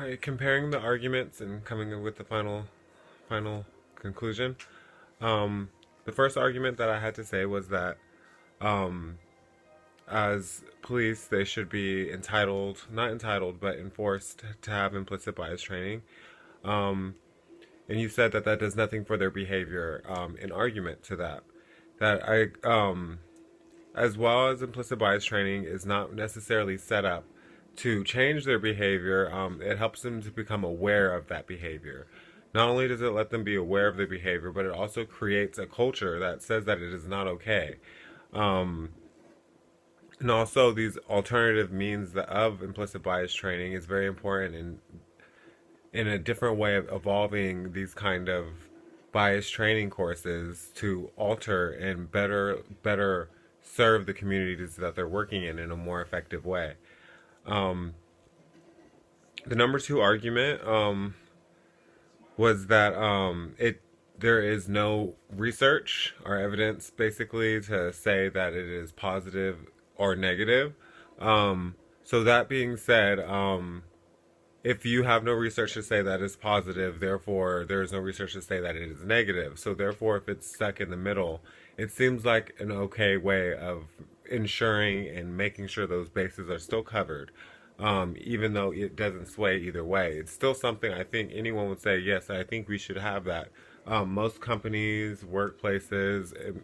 All right, comparing the arguments and coming up with the final conclusion. Um, the first argument that I had to say was that um, as police, they should be entitled, not entitled, but enforced to have implicit bias training. Um, and you said that that does nothing for their behavior. In argument to that, that as well as implicit bias training is not necessarily set up to change their behavior. It helps them to become aware of that behavior. Not only does it let them be aware of their behavior, but it also creates a culture that says that it is not okay. Um, and also, these alternative means of implicit bias training is very important in a different way of evolving these kind of bias training courses to alter and better serve the communities that they're working in a more effective way. Um, the number two argument was that it there is no research or evidence basically to say that it is positive or negative. So that being said, if you have no research to say that it's positive, therefore there is no research to say that it is negative. So therefore, if it's stuck in the middle, it seems like an okay way of ensuring and making sure those bases are still covered. Even though it doesn't sway either way, it's still something I think anyone would say, yes, I think we should have that. Most companies, workplaces,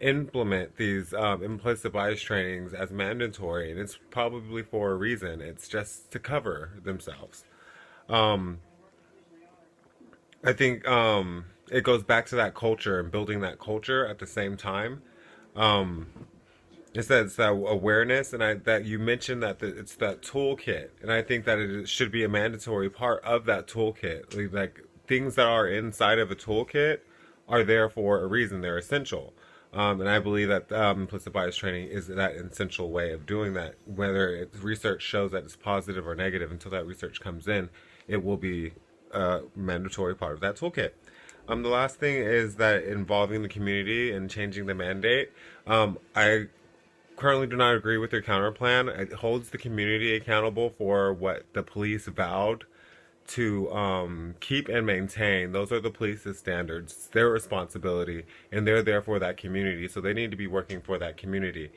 implement these implicit bias trainings as mandatory, and it's probably for a reason. It's just to cover themselves. Um, I think it goes back to that culture and building that culture at the same time. Um, it says that awareness, and that you mentioned that it's that toolkit, and I think that it should be a mandatory part of that toolkit. Like things that are inside of a toolkit are there for a reason. They're essential. And I believe that implicit bias training is that essential way of doing that. Whether research shows that it's positive or negative, until that research comes in, it will be a mandatory part of that toolkit. The last thing is that involving the community and changing the mandate. I currently do not agree with your counter plan. It holds the community accountable for what the police vowed to keep and maintain. Those are the police's standards. It's their responsibility, and they're there for that community. So they need to be working for that community.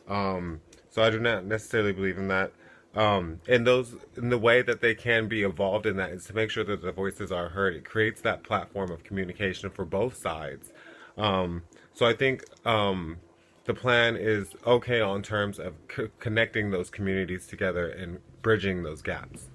So I do not necessarily believe in that. In the way that they can be involved in that is to make sure that the voices are heard. It creates that platform of communication for both sides. So I think the plan is okay on terms of connecting those communities together and bridging those gaps.